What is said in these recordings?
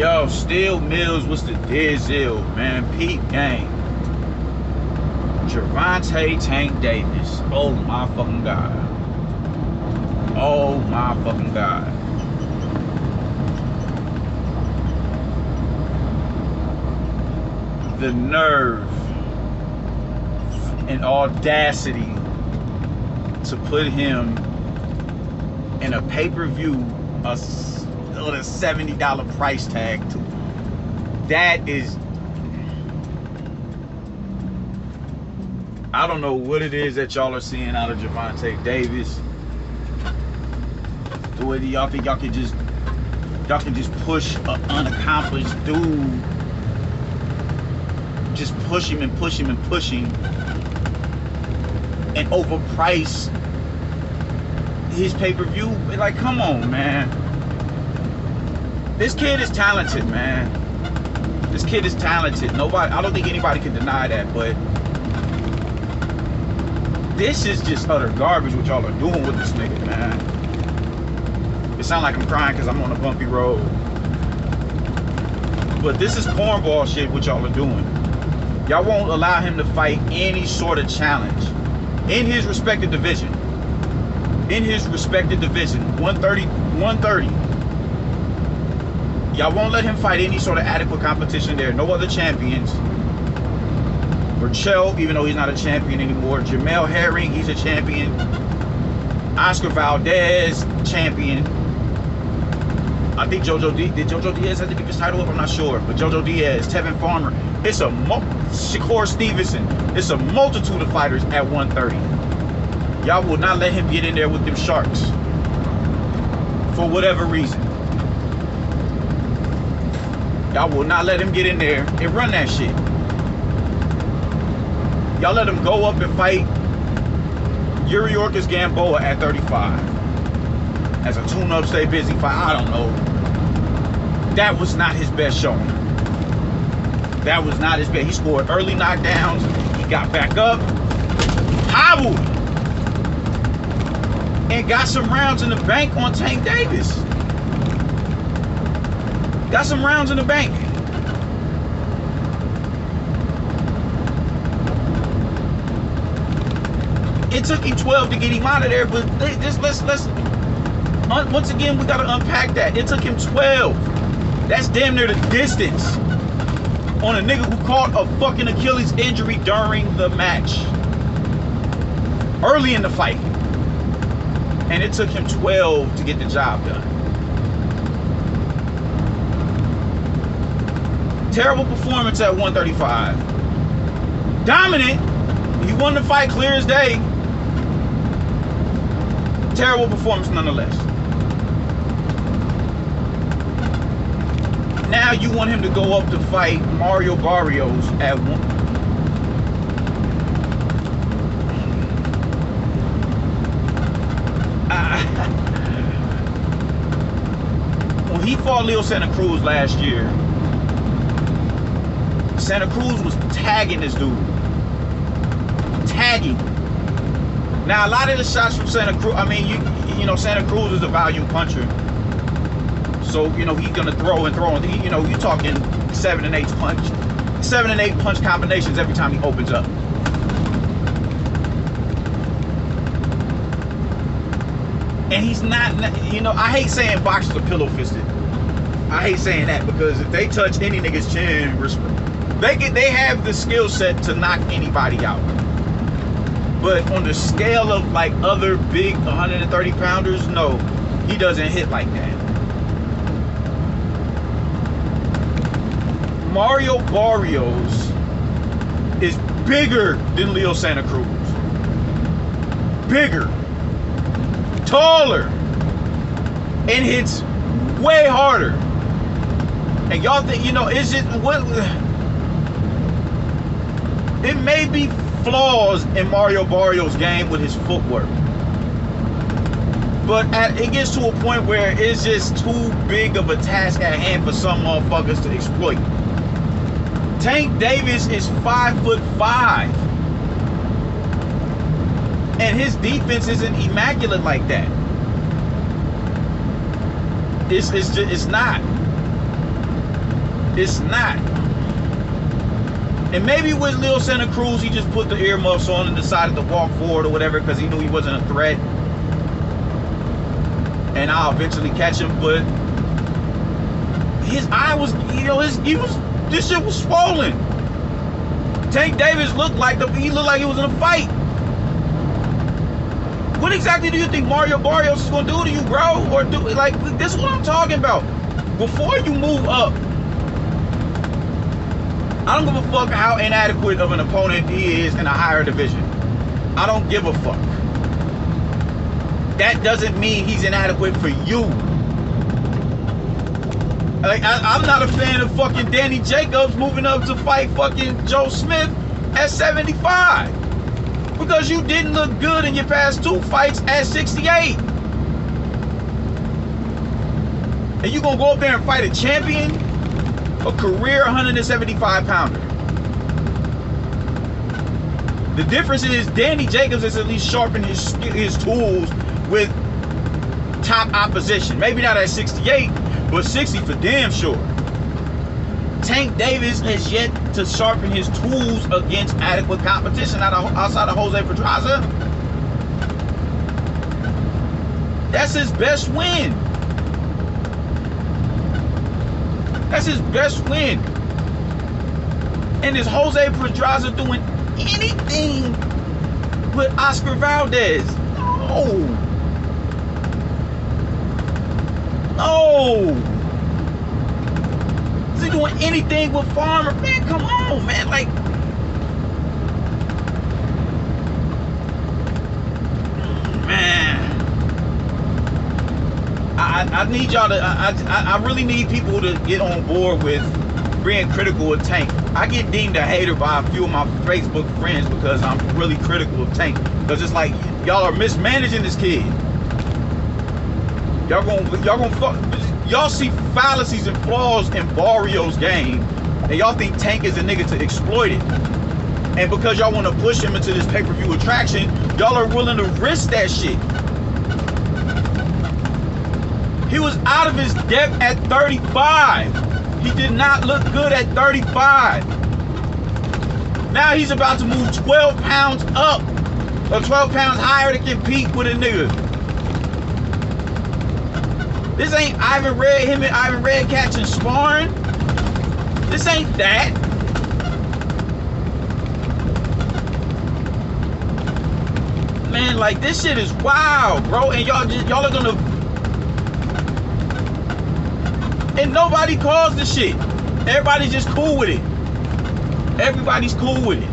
Yo, Steel Mills, what's the deal, man? Peep game. Gervonta Tank Davis. Oh my fucking God. Oh my fucking God. The nerve and audacity to put him in a pay-per-view with a $70 price tag to that is, I don't know what it is that y'all are seeing out of Gervonta Davis. The way y'all think y'all can just push an unaccomplished dude, just push him and push him and push him, and overprice his pay-per-view. Like, come on, man. This kid is talented, man. This kid is talented. Nobody, I don't think anybody can deny that, but this is just utter garbage what y'all are doing with this nigga, man. It sounds like I'm crying because I'm on a bumpy road. But this is cornball shit what y'all are doing. Y'all won't allow him to fight any sort of challenge in his respective division. In his respective division, 130. Y'all won't let him fight any sort of adequate competition there. No other champions. Burchell, even though he's not a champion anymore. Jamel Herring, he's a champion. Oscar Valdez, champion. I think did Jojo Diaz have to pick his title up? I'm not sure. But Jojo Diaz, Tevin Farmer. It's a Shakur Stevenson. It's a multitude of fighters at 130. Y'all will not let him get in there with them sharks. For whatever reason. Y'all will not let him get in there and run that shit. Y'all let him go up and fight Yuriorkis Gamboa at 35. As a tune-up, stay busy fight. I don't know. That was not his best showing. That was not his best. He scored early knockdowns. He got back up. Hobbled. And got some rounds in the bank on Tank Davis. Got some rounds in the bank. It took him 12 to get him out of there, but once again, we gotta unpack that. It took him 12. That's damn near the distance on a nigga who caught a fucking Achilles injury during the match. Early in the fight. And it took him 12 to get the job done. Terrible performance at 135. Dominant. He won the fight clear as day. Terrible performance nonetheless. Now you want him to go up to fight Mario Barrios at one. When he fought Leo Santa Cruz last year, Santa Cruz was tagging this dude. Tagging. Now, a lot of the shots from Santa Cruz, I mean, you know, Santa Cruz is a volume puncher. So, you know, he's going to throw and throw. And, you know, you're talking 7 and 8 punch combinations every time he opens up. And he's not, you know, I hate saying boxers are pillow-fisted. I hate saying that because if they touch any nigga's chin, they have the skill set to knock anybody out. But on the scale of like other big 130 pounders, no, he doesn't hit like that. Mario Barrios is bigger than Leo Santa Cruz. Bigger. Taller. And hits way harder. And y'all think, you know, is it what? It may be flaws in Mario Barrios' game with his footwork. But it gets to a point where it's just too big of a task at hand for some motherfuckers to exploit. Tank Davis is 5'5", and his defense isn't immaculate like that. It's not. It's not. And maybe with Lil Santa Cruz, he just put the earmuffs on and decided to walk forward or whatever because he knew he wasn't a threat. And I'll eventually catch him, but his eye was, you know, this shit was swollen. Tank Davis looked like he looked like he was in a fight. What exactly do you think Mario Barrios is gonna do to you, bro? Or do like this is what I'm talking about. Before you move up, I don't give a fuck how inadequate of an opponent he is in a higher division. I don't give a fuck. That doesn't mean he's inadequate for you. Like I'm not a fan of fucking Danny Jacobs moving up to fight fucking Joe Smith at 75. Because you didn't look good in your past 2 fights at 68. And you gonna go up there and fight a champion? A career 175 pounder. The difference is Danny Jacobs has at least sharpened his tools with top opposition. Maybe not at 68, but 60 for damn sure. Tank Davis has yet to sharpen his tools against adequate competition outside of Jose Pedraza. That's his best win. That's his best win. And is Jose Pedraza doing anything with Oscar Valdez? No. No. Is he doing anything with Farmer? Man, come on, man. Like, man. I need y'all to, I really need people to get on board with being critical of Tank. I get deemed a hater by a few of my Facebook friends because I'm really critical of Tank. Because it's like, y'all are mismanaging this kid. Y'all see fallacies and flaws in Barrios' game, and y'all think Tank is a nigga to exploit it. And because y'all want to push him into this pay-per-view attraction, y'all are willing to risk that shit. He was out of his depth at 35. He did not look good at 35. Now he's about to move 12 pounds up, or 12 pounds higher to compete with a nigga. This ain't Ivan Red, him and Ivan Red catching sparring. This ain't that. Man, like this shit is wild, bro. And y'all are gonna, and nobody calls the shit. Everybody's just cool with it. Everybody's cool with it.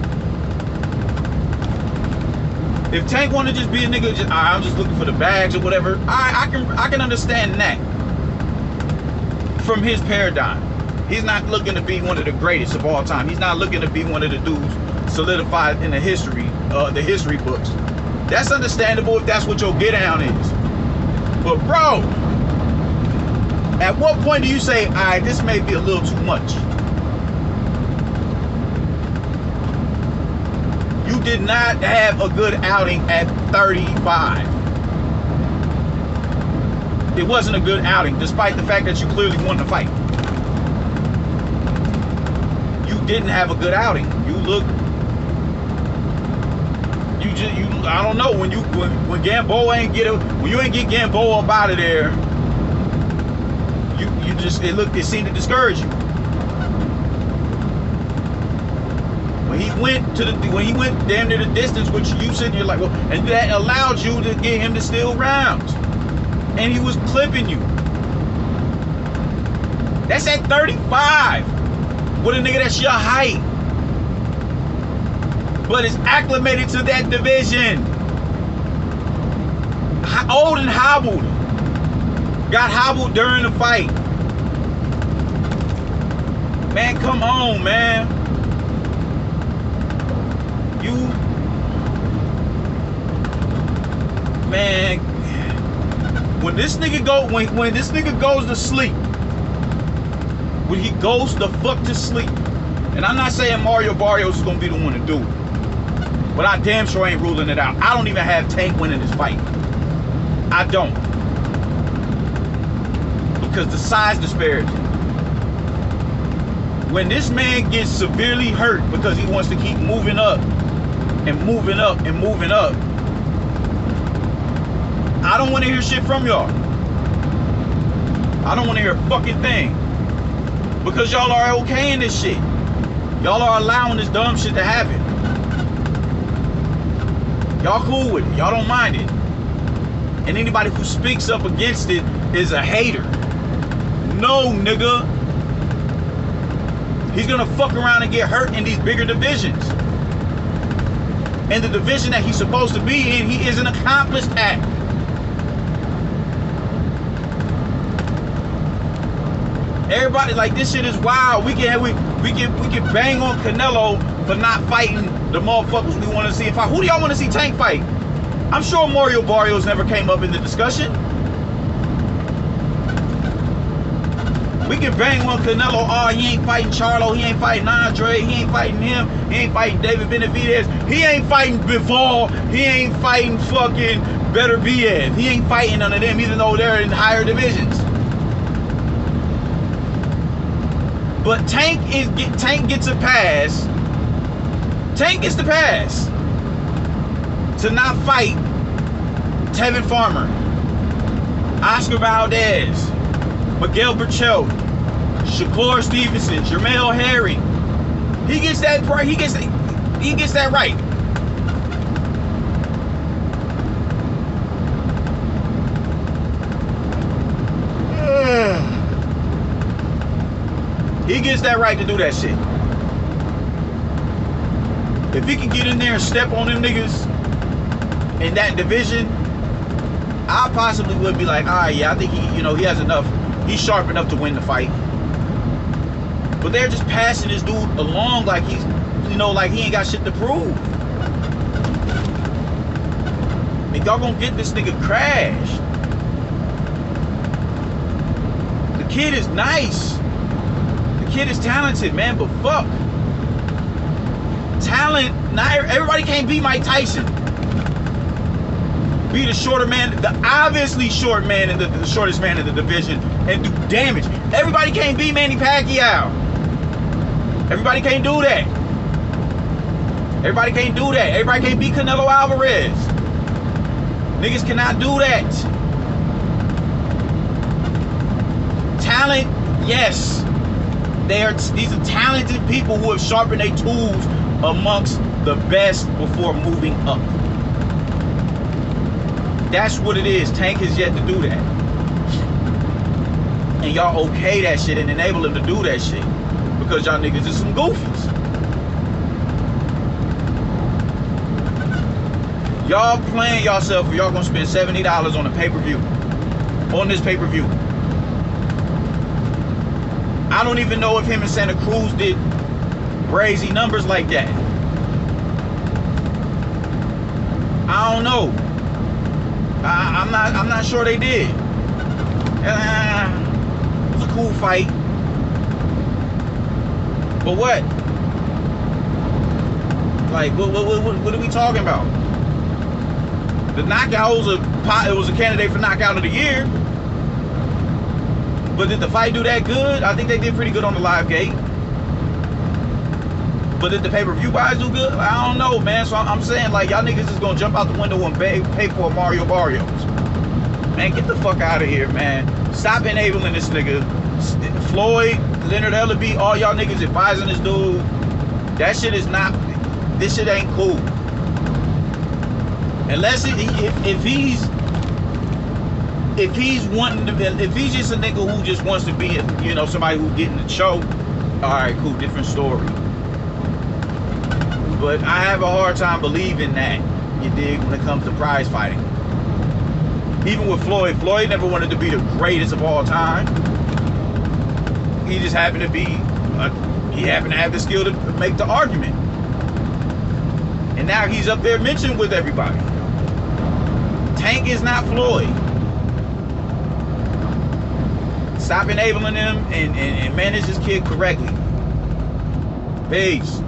If Tank want to just be a nigga, I'm just looking for the bags or whatever, I can understand that. From his paradigm, he's not looking to be one of the greatest of all time. He's not looking to be one of the dudes solidified in the history books. That's understandable if that's what your get down is. But bro, at what point do you say, all right, this may be a little too much? You did not have a good outing at 35. It wasn't a good outing, despite the fact that you clearly won the fight. You didn't have a good outing. You look, I don't know, when Gamboa ain't when you ain't get Gamboa up out of there, it seemed to discourage you. When he went damn near the distance, which you said you're like, well, and that allowed you to get him to steal rounds. And he was clipping you. That's at 35. With a nigga that's your height. But is acclimated to that division. Old and hobbled. Got hobbled during the fight. Man, come on, man. Man, when this nigga goes to sleep, when he goes the fuck to sleep, and I'm not saying Mario Barrios is gonna be the one to do it, but I damn sure ain't ruling it out. I don't even have Tank winning this fight. I don't, because the size disparity. When this man gets severely hurt because he wants to keep moving up and moving up and moving up, I don't want to hear shit from y'all. I don't want to hear a fucking thing. Because y'all are okay in this shit. Y'all are allowing this dumb shit to happen. Y'all cool with it. Y'all don't mind it. And anybody who speaks up against it is a hater. No, nigga. He's gonna fuck around and get hurt in these bigger divisions. And the division that he's supposed to be in, he isn't accomplished at. Everybody, like, this shit is wild. We can bang on Canelo for not fighting the motherfuckers we want to see him fight. Who do y'all want to see Tank fight? I'm sure Mario Barrios never came up in the discussion. We can bang on Canelo. Oh, he ain't fighting Charlo. He ain't fighting Andre. He ain't fighting him. He ain't fighting David Benavidez. He ain't fighting Bivol. He ain't fighting fucking Better Benavidez. He ain't fighting none of them, even though they're in higher divisions. But Tank gets a pass. Tank gets the pass to not fight Tevin Farmer, Oscar Valdez, Miguel Berchelt, Shakur Stevenson, Jamel Herring. He gets that right. He gets that right. He gets that right to do that shit. If he can get in there and step on them niggas in that division, I possibly would be like, all right, yeah, I think he has enough. He's sharp enough to win the fight. But they're just passing this dude along like he's, like he ain't got shit to prove. And y'all gonna get this nigga crashed. The kid is nice. The kid is talented, man, but fuck. Talent, not everybody can't be Mike Tyson. Be the shorter man, the obviously short man and the shortest man in the division and do damage. Everybody can't be Manny Pacquiao. Everybody can't do that. Everybody can't do that. Everybody can't be Canelo Alvarez. Niggas cannot do that. Talent, yes. These are talented people who have sharpened their tools amongst the best before moving up. That's what it is. Tank has yet to do that. And y'all okay that shit and enable him to do that shit. Because y'all niggas is some goofies. Y'all playing yourself, or y'all gonna spend $70 on a pay-per-view. On this pay-per-view. I don't even know if him and Santa Cruz did crazy numbers like that. I don't know. I'm not sure they did. It was a cool fight. But what? Like, what are we talking about? The knockout was a candidate for knockout of the year. But did the fight do that good? I think they did pretty good on the live gate. But did the pay-per-view buys do good? I don't know, man. So I'm saying, like, y'all niggas is gonna jump out the window and pay for Mario Barrios. Man, get the fuck out of here, man. Stop enabling this nigga. Floyd, Leonard Ellaby, all y'all niggas advising this dude. That shit is not, this shit ain't cool. Unless if he's just a nigga who just wants to be, somebody who's getting the show, all right, cool, different story. But I have a hard time believing that, you dig, when it comes to prize fighting. Even with Floyd never wanted to be the greatest of all time. He just happened to be, he happened to have the skill to make the argument. And now he's up there mentioned with everybody. Tank is not Floyd. Stop enabling him and manage this kid correctly. Peace.